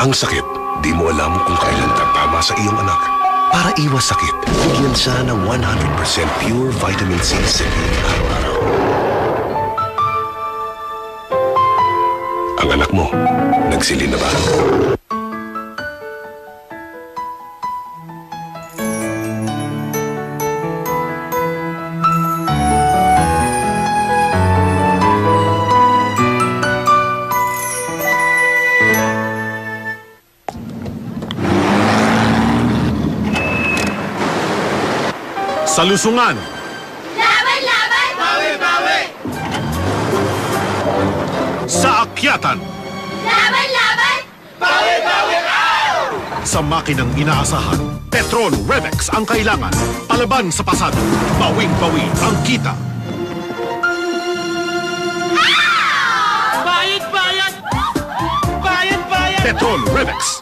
Ang sakit, di mo alam kung kailan tama sa iyong anak. Para iwas sakit, bigyan siya ng 100% pure vitamin C Silene araw-araw. Ang anak mo, nagsilin na ba? Sa lusungan. Laban, laban! Bawi, bawi! Sa akyatan. Laban, laban! Bawi, bawi! Sa makinang inaasahan, Petron Revex ang kailangan. Palaban sa pasado, bawing-bawi ang kita. Bayad, bayad! Bayad, bayad! Petron Revex.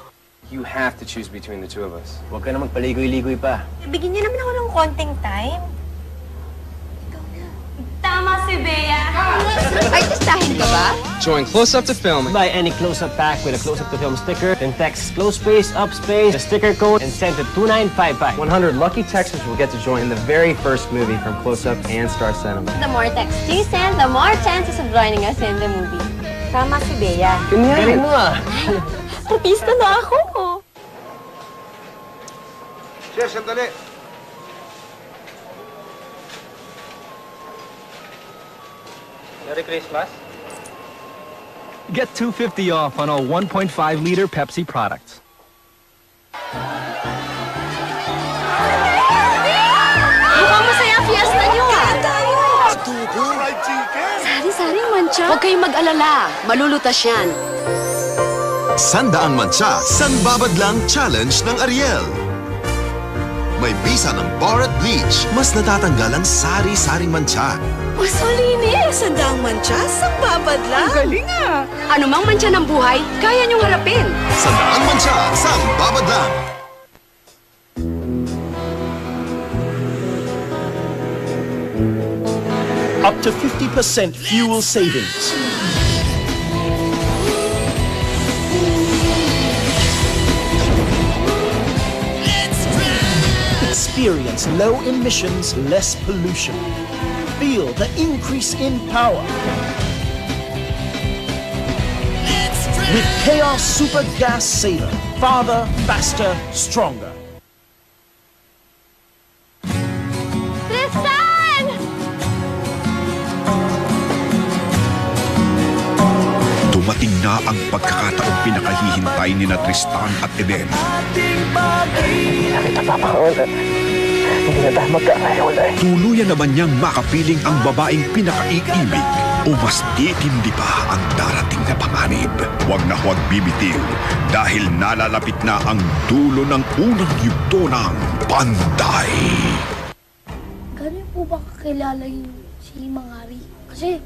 You have to choose between the two of us. Huwag ka na magpaligoy-ligoy pa. Bigyan niyo naman ako ng konting time. Ikaw na. Tama si Bea. Artistahin ka ba? Join Close Up to Film. Buy any Close Up pack with a Close Up to Film sticker, then text close space, up space, the sticker code, and send to 2955. 100 lucky Texans will get to join in the very first movie from Close Up and Star Cinema. The more texts you send, the more chances of joining us in the movie. Tama si Bea. Ganyan mo ah. Artista na ako. Sir, sandali. Merry Christmas. Get $2.50 off on all 1.5-liter Pepsi products. Mukhang masaya ang fiesta niyo ah. Fried chicken! Sari-saring mancha. Huwag kayong mag-alala. Malulutas yan. Sandaang Mancha, Sanbabad Lang Challenge ng Ariel. May bisa ng Bar at Bleach, mas natatanggal ang sari-saring mancha. Mas malinis! Sandaang mancha, sangbabad lang! Ang galing ah! Ano mang mancha ng buhay, kaya niyong harapin. Sandaang Mancha, Sanbabad Lang. Up to 50% fuel savings. Experience low emissions, less pollution. Feel the increase in power. With Chaos Super Gas Saver. Farther, faster, stronger. Tristan! Dumating na ang pagkakataong pinakahihintay ni na Tristan at Eden. Tuluyan naman niyang makapiling ang babaeng pinakaiibig o mas titindi pa ang darating na panganib. Huwag na huwag bibitiw dahil nalalapit na ang dulo ng unang yugto ng Panday. Gano'n po ba kakilala yung si Mangari? Kasi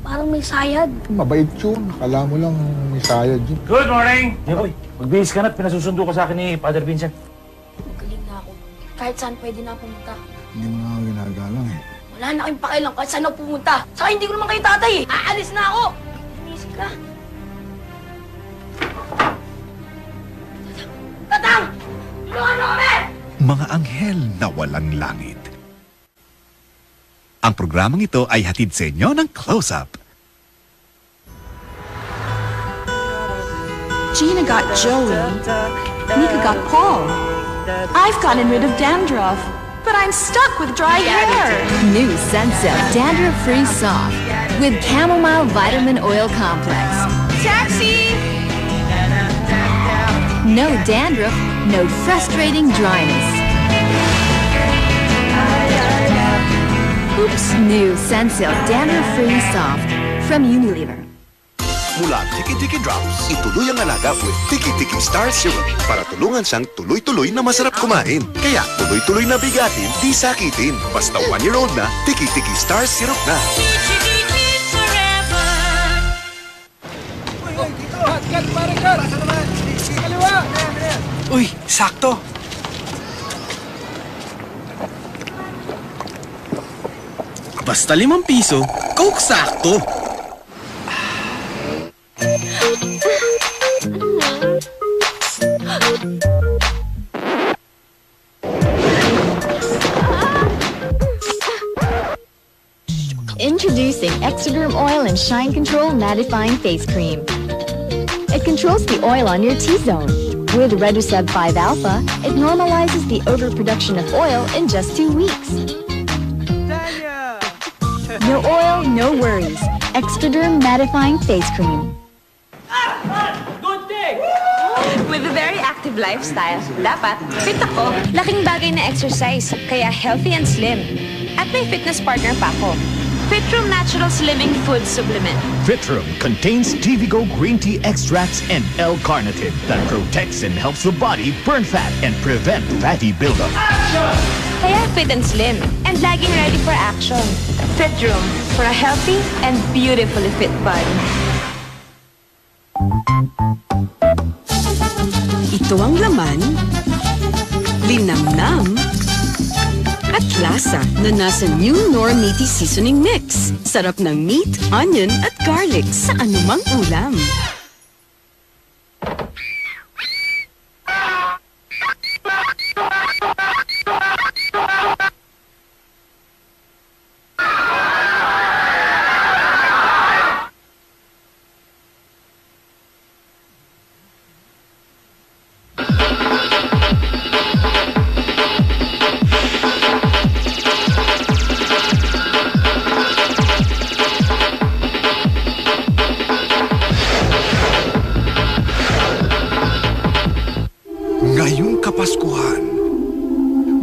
parang may sayad. Mabait yun. Akala mo lang may sayad yun. Good morning! Uy, magbihis ka na't pinasusundo ka sa akin ni Father Vincent. Magaling na ako. Kahit saan pwede na pumunta. Hindi mo nga ginagalang eh. Wala na kayong pakialam kahit saan ako pumunta. Saka hindi ko naman kayo tatay eh. Aalis na ako! Inisip ka. Tatang! Tulungan mo kami! Mga anghel na walang langit. Ang programang ito ay hatid sa inyo ng Close Up. Gina got Joey. Nika got Paul. I've gotten rid of dandruff, but I'm stuck with dry hair. New Sunsilk Dandruff Free Soft with Chamomile Vitamin Oil Complex. Taxi! No dandruff, no frustrating dryness. Oops! New Sunsilk Dandruff Free Soft from Unilever. Mula Tiki-Tiki Drops, ituloy ang alaga with Tiki-Tiki Star Syrup para tulungan siyang tuloy-tuloy na masarap kumain. Kaya tuloy-tuloy na bigatin, di sakitin. Basta 1-year-old na, Tiki-Tiki Star Syrup na. Uy, sakto! Basta 5 piso, Coke sakto! Introducing Extraderm Oil and Shine Control Mattifying Face Cream. It controls the oil on your T-zone. With Reduceb 5 Alpha, it normalizes the overproduction of oil in just 2 weeks. No oil, no worries. Extraderm Mattifying Face Cream. Good thing! With a very active lifestyle, dapat fit ako. Laking bagay na exercise, kaya healthy and slim. At may fitness partner pa ako. Fitrum Natural Slimming Food Supplement. Fitrum contains TVGO green tea extracts and L-carnitine that protects and helps the body burn fat and prevent fatty buildup. Kaya fit and slim, and laging ready for action. Fitrum, for a healthy and beautifully fit body. Ito ang laman, linamnam, at lasa na nasa new Knorr Meaty Seasoning Mix. Sarap ng meat, onion, at garlic sa anumang ulam. Ngayong Kapaskuhan,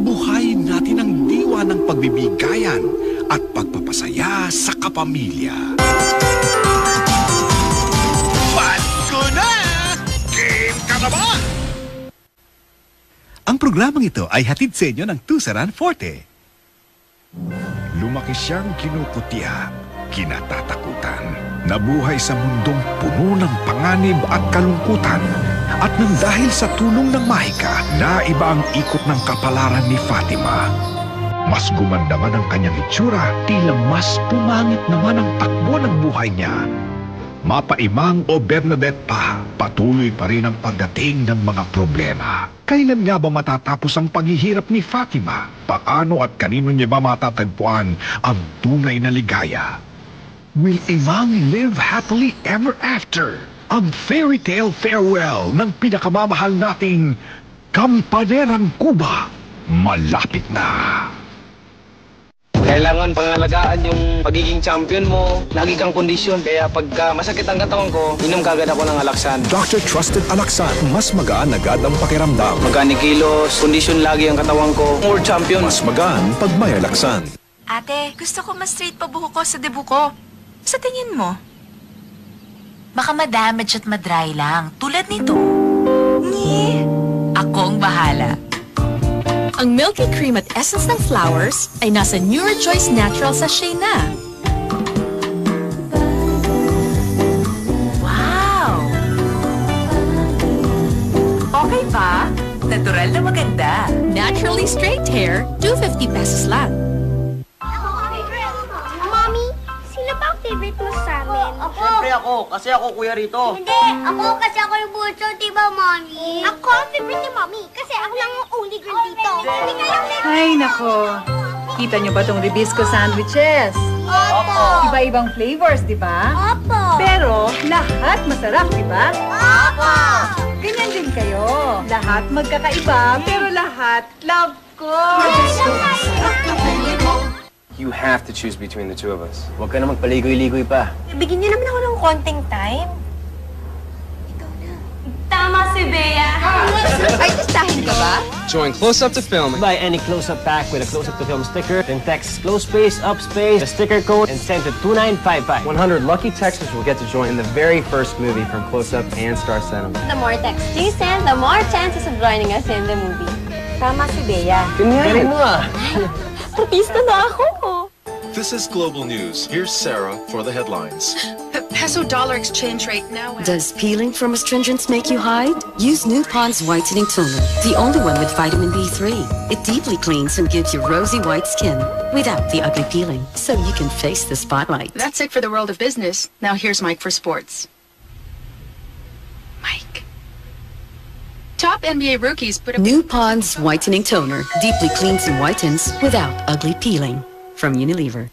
buhayin natin ang diwa ng pagbibigayan at pagpapasaya sa kapamilya. Pasko na! Game ka na ba? Ang programang ito ay hatid sa inyo ng Tusaran Forte. Lumaki siyang kinukutya, kinatatakutan, nabuhay sa mundong puno ng panganib at kalungkutan. At nang dahil sa tulong ng Mahika, naiba ang ikot ng kapalaran ni Fatima. Mas gumanda man ang kanyang itsura, tila mas pumangit naman ang takbo ng buhay niya. Mapaimang o Bernadette pa, patuloy pa rin ang pagdating ng mga problema. Kailan nga ba matatapos ang paghihirap ni Fatima? Paano at kanino niya ba matatagpuan ang tunay na ligaya? Will Imang live happily ever after? Ang fairy tale farewell ng pinakamamahal nating Kampanerang Kuba, malapit na. Kailangan pangalagaan yung pagiging champion mo. Lagi kang kondisyon, kaya pagka masakit ang katawan ko, inom kagad ako ng Alaxan. Dr. Trusted Alaxan, mas magaan agad ang pakiramdam. Magaan ni kilos, kondisyon lagi ang katawan ko. World champion. Mas magaan pag may Alaxan. Ate, gusto ko mas straight pa buhok ko sa debut ko. Sa tingin mo? Baka madamage at madry lang, tulad nito. Akong bahala. Ang milky cream at essence ng flowers ay nasa Newer Choice Natural Sachet na. Wow! Okay ba? Natural na maganda. Naturally straight hair, 250 pesos lang. Mommy, sino ba ang favorite mo sa amin? Siyempre ako, kasi ako kuya rito. Hindi, ako kasi ako yung bunso, di ba, Mommy? Ako ang favorite ni Mommy, kasi ako lang ang only girl dito. Hindi kayo favorite. Ay, nako. Kita niyo ba tong Ribisco sandwiches? Opo. Iba-ibang flavors, di ba? Opo. Pero lahat masarap, di ba? Opo. Ganyan din kayo. Lahat magkakaiba, pero lahat love ko. You have to choose between the two of us. Huwag ka na magpaligoy-ligoy pa. Bigyan niyo naman ako ng konting time. Tama si Bea. Ay, gustahin ka ba? Join Close Up to Film. Buy any Close Up pack with a Close Up to Film sticker, then text Close Space, Up Space, the sticker code, and send to 2955. 100 lucky texters will get to join in the very first movie from Close Up and Star Cinema. The more texts you send, the more chances of joining us in the movie. Tama si Bea. Ganyan mo ah. Artista na ako. This is Global News. Here's Sarah for the headlines. The peso-dollar exchange rate now... Does peeling from astringents make you hide? Use New Pond's Whitening Toner, the only one with vitamin B3. It deeply cleans and gives you rosy white skin without the ugly peeling, so you can face the spotlight. That's it for the world of business. Now here's Mike for sports. Mike. Top top NBA rookies put up... New Pond's Whitening Toner deeply cleans and whitens without ugly peeling. From Unilever.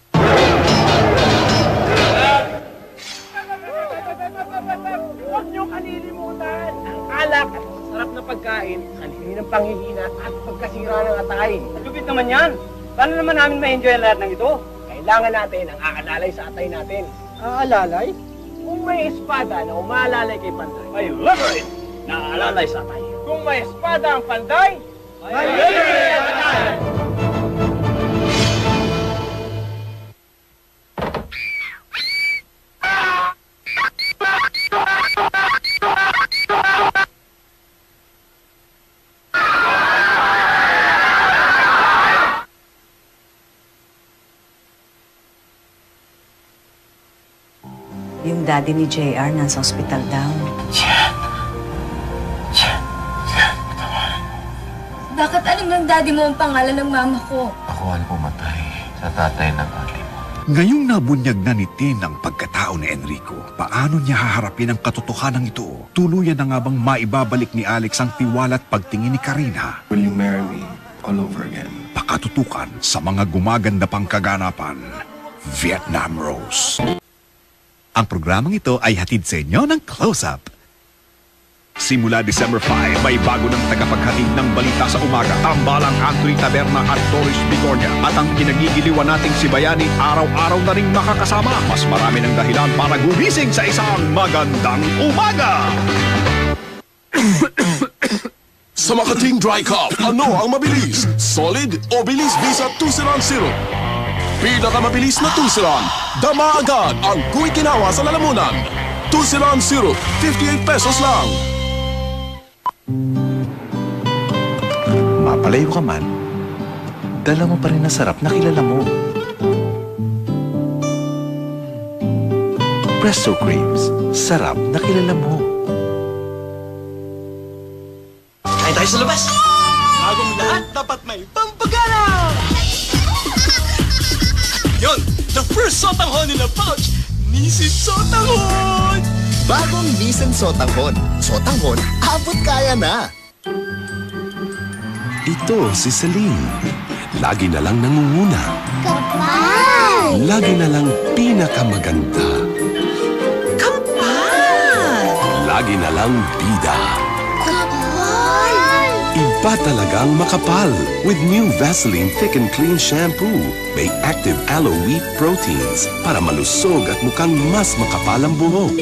Huwag niyo kalilimutan ang alak at masarap na pagkain, kalihini ng panghihina at pagkasira ng atay. Lupit naman yan. Paano naman namin ma-enjoy ang lahat ng ito? Kailangan natin ang aalalay sa atay natin. Aalalay? Kung may espada na umaalalay kay Panday, may liberate na aalalay sa atay. Kung may espada ang Panday, may liberate ang atay. Yung daddy ni JR nasa ospital daw. Bakit alam ng daddy mo ang pangalan ng mama ko? Ako ang pumatay sa tatay ng ate mo. Ngayong nabunyag na ni Tin ang pagkatao ni Enrico, paano niya haharapin ang katotohanan ito? Tuluyan na nga bang maibabalik ni Alex ang tiwala at pagtingin ni Karina? Will you marry me all over again? Pakatutukan sa mga gumaganda pang kaganapan. Vietnam Rose. Ang programang ito ay hatid sa inyo ng Close-Up. Simula December 5, may bago ng tagapaghatid ng balita sa umaga. Tambalang Anthony Taberna at Doris Bigornia. At ang kinagigiliwan nating si Bayani, araw-araw na rin makakasama. Mas marami ng dahilan para gumising sa isang magandang umaga! Sa Makating Dry Cup, ano ang mabilis? Solid o bilis Visa Tusiran Syrup? Pinakamabilis na Tusiran. Dama agad ang guwit ginawa sa lalamunan. Tusiran Syrup, 58 pesos lang. Mapalayo ka man, dala mo pa rin na sarap na kilala mo. Presto Creams, sarap na kilala mo. Kain tayo sa labas! Bagong lahat, dapat may pampagana! Yon, the first sotanghon in a pouch, Nissin Sotanghon! Bagong Nissin Sotanghon. Sotanghon, abot kaya na! Ito si Celine. Lagi na lang nangunguna. Kapal! Lagi na lang pinakamaganda. Kapal! Lagi na lang bida. Kapal! Iba talagang makapal with new Vaseline Thick and Clean Shampoo. May active aloe wheat proteins para malusog at mukhang mas makapal ang buhok.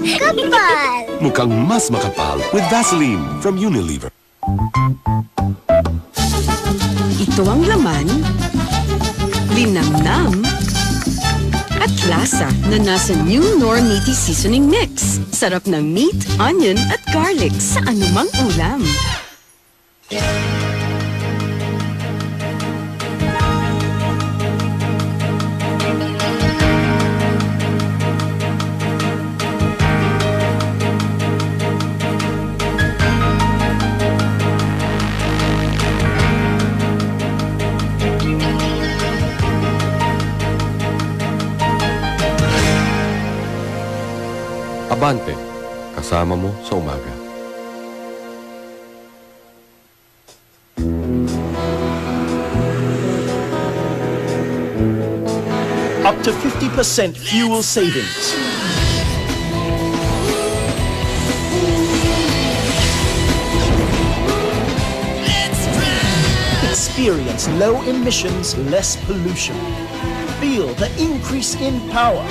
Kapal! Mukhang mas makapal with Vaseline from Unilever. Ito ang laman, linamnam, at lasa na nasa New Knorr Meaty Seasoning Mix. Sarap ng meat, onion, at garlic sa anumang ulam. Abante, kasama mo sa umaga. Up to 50% fuel savings. Experience low emissions, less pollution. Feel the increase in power.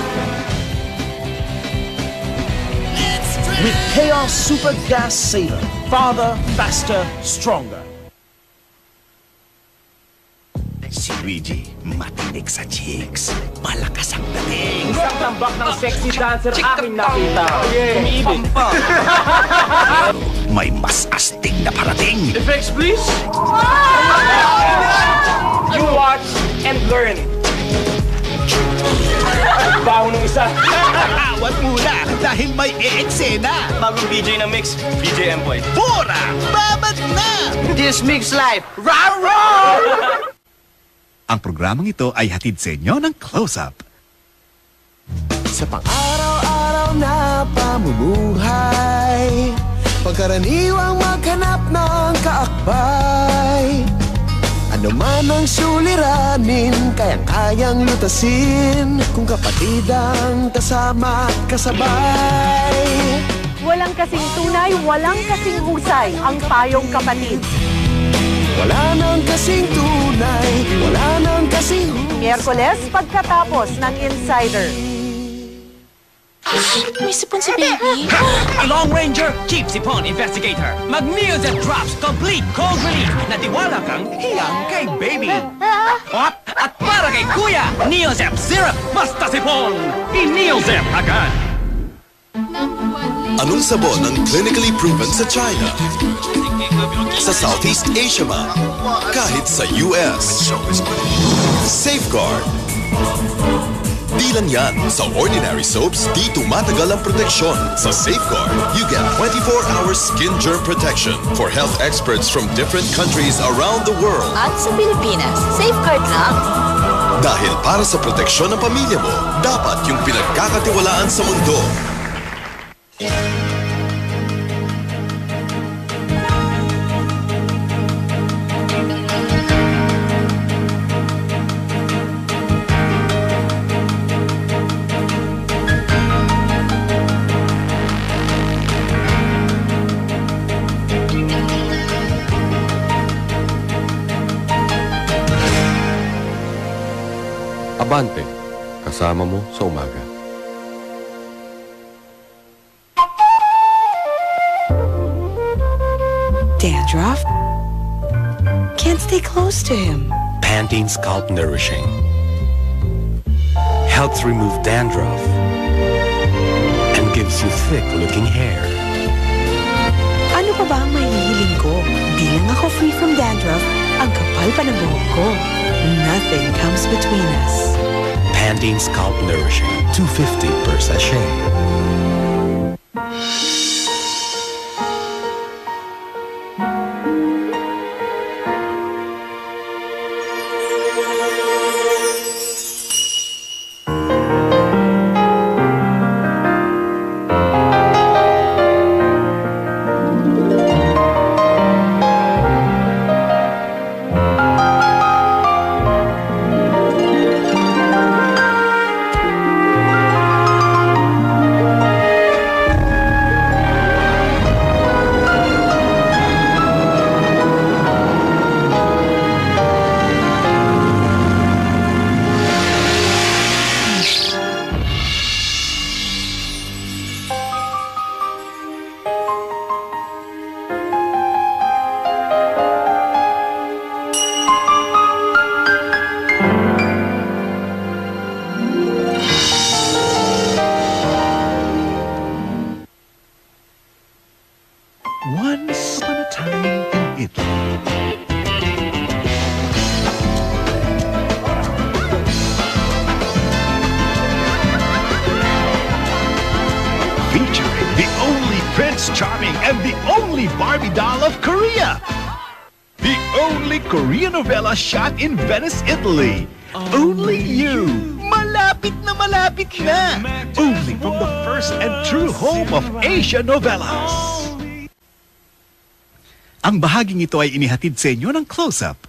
With Chaos Super Gas Saver. Farther, faster, stronger. Si Luigi, matinik sa chicks. Malakas ang dating. Isang tambak ng sexy dancer aking nakita. Umiibig. May mas astig na parating. Effects, please. You watch and learn. Baho nung isa. Awat muna dahil may e-eksena. Bagong DJ na mix, DJ Emboy. Pura! Babad na! This mix live, rah-rah! Ang programang ito ay hatid sa inyo ng Close-Up. Sa pang-araw-araw na pamumuhay, Pagkaraniwang maghanap ng kaakbay, ano man ang suliranin, kayang-kayang lutasin kung kapatid ang kasama at kasabay. Walang kasing tunay, walang kasing husay ang payong kapatid. Wala nang kasing tunay, wala nang kasing husay. Miyerkules pagkatapos ng Insider. May sipon si baby. Long Ranger, Chief Sipon Investigator. Mag-Neoset Drops Complete Cold Relief na tiwala kang hiyang kay baby. At para kay kuya, Neozep Syrup Basta Sipon. I-Neozep agad. Anong sabon ang clinically proven sa China? Sa Southeast Asia man, kahit sa US. Safeguard. Di lang yan, sa ordinary soaps, di tumatagal ang proteksyon. Sa Safeguard, you get 24-hour skin germ protection for health experts from different countries around the world. At sa Pilipinas, Safeguard lang. Dahil para sa proteksyon ng pamilya mo, dapat yung pinagkakatiwalaan sa mundo. Abante, kasama mo sa umaga. Dandruff? Can't stay close to him. Pantene Scalp Nourishing helps remove dandruff and gives you thick-looking hair. Ano pa ba ang mahihiling ko? Di lang ako free from dandruff, ang kapal pa ng buhok ko. Nothing comes between us. Pantene Scalp Nourishing, $2.50 per sachet. Once upon a time in Italy. Featuring the only Prince Charming and the only Barbie doll of Korea. The only Korean novella shot in Venice, Italy. Only You. Malapit na malapit na. Only from the first and true home of Asia Novellas. Ang bahaging ito ay inihatid sa inyo ng Close-Up.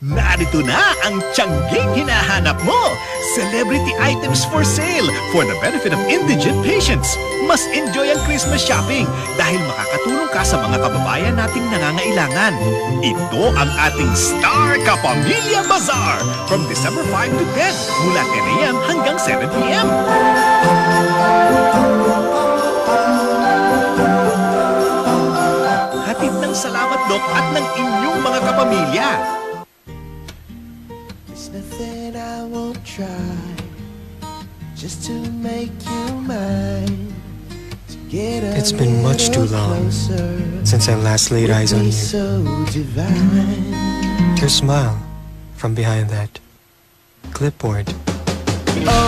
Narito na ang tiyangging hinahanap mo! Celebrity items for sale for the benefit of indigent patients. Mas enjoy ang Christmas shopping dahil makakatulong ka sa mga kababayan nating nangangailangan. Ito ang ating Star Kapamilya Bazaar from December 5 to 10 mula 10 a.m. hanggang 7 p.m. Hatid ng salamat, Dok, at ng inyong mga kapamilya. There's nothing I won't try just to make you mine. It's been much too long since I last laid eyes on you. Your smile from behind that clipboard.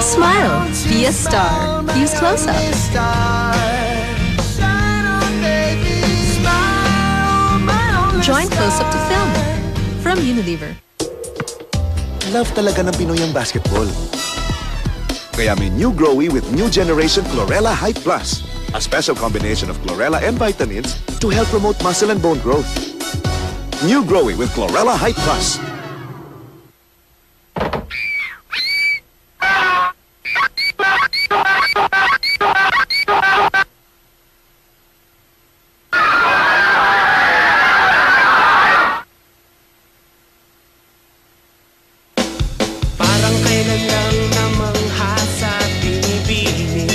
Smile. Be a star. Use Close-Up. Join Close-Up to film. From Unilever. Love talaga ng Pinoy ang basketball. Kaya may new Growy with new generation Chlorella Hype Plus. a special combination of chlorella and vitamins to help promote muscle and bone growth. New Growy with Chlorella Height Plus. Parang kailan lang namang hasa pinipili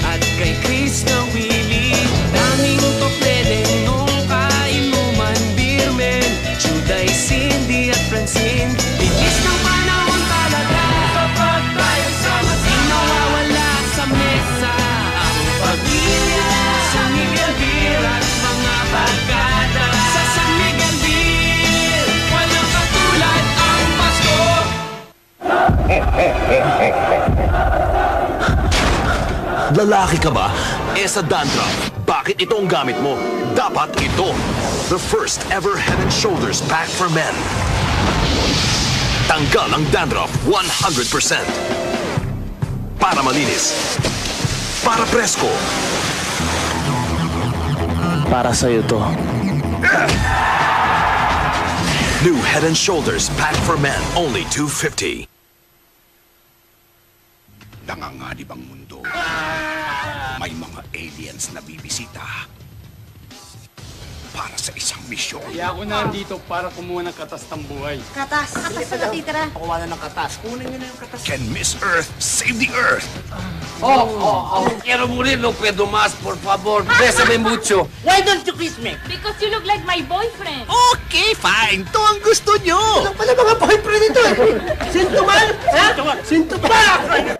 at kay Chris na Willie daming topleleng nung kainuman beermen Juday, Cindy at Francine bilis ng panahon talaga kapag tayo sama di nawawala sa mesa ang pamilya San Miguel Beer at mga barkada sa San Miguel Beer walang katulad ang Pasko. Lalaki ka ba? Sa dandruff, bakit ito ang gamit mo? Dapat ito. The first ever Head & Shoulders pack for men. Tanggal ang dandruff 100%. Para malinis. Para presko. Para sa'yo to. New Head & Shoulders pack for men, only $2.50. Nanganganib ang mundo. May mga aliens na bibisita para sa isang misyon. Kaya ako na dito para kumuha ng katas ng buhay. Katas. Katas na natitira. Kukuha na ng katas. Kunin nyo na yung katas. Can Miss Earth save the Earth? Quiero morir, no puedo más, por favor. Bésame mucho. Why don't you kiss me? Because you look like my boyfriend. Okay, fine. Ito ang gusto nyo. Ano pala mga boyfriend ito eh? Sintumal? Ha? Sintumal!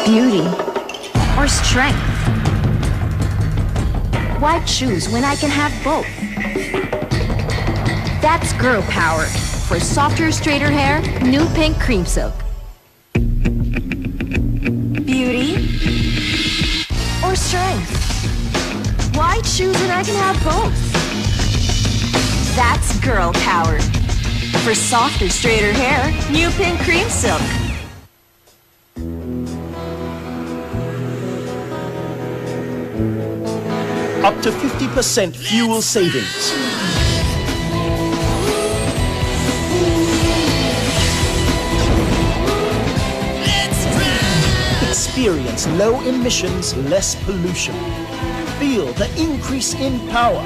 Beauty or strength? Why choose when I can have both? That's girl power. For softer, straighter hair, new Pink Cream Silk. Beauty or strength? Why choose when I can have both? That's girl power. For softer, straighter hair, new Pink Cream Silk. Up to 50% fuel savings. Experience low emissions, less pollution. Feel the increase in power.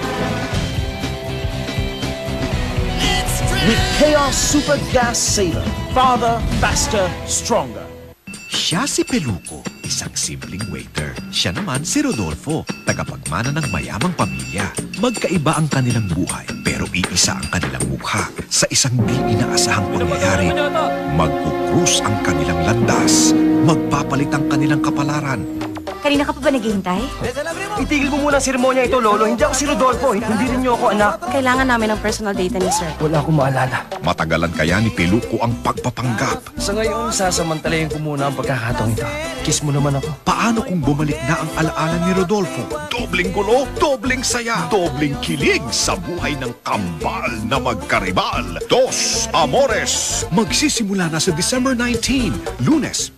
With Chaos Super Gas Saver. Farther, faster, stronger. Siya si Peluco, isang simpleng waiter. Siya naman si Rodolfo, tagapagmana ng mayamang pamilya. Magkaiba ang kanilang buhay, pero iisa ang kanilang mukha. Sa isang di inaasahang pangyayari, magkukrus ang kanilang landas. Magpapalit ang kanilang kapalaran. Kanina ka pa ba naghihintay? Itigil mo muna ang seremonya ito, Lolo. Hindi ako si Rodolfo. Hindi rin niyo ako anak. Kailangan namin ng personal data ni Sir. Wala akong maalala. Matagalan kaya ni Peluco ang pagpapanggap? Sa ngayon, sasamantalayin ko muna ang pagkakataong ito. Kiss mo naman ako. Paano kung bumalik na ang alaala ni Rodolfo? Dobling gulo, dobling saya, dobling kilig sa buhay ng kambal na magkaribal. Dos Amores! Magsisimula na sa December 19, Lunes,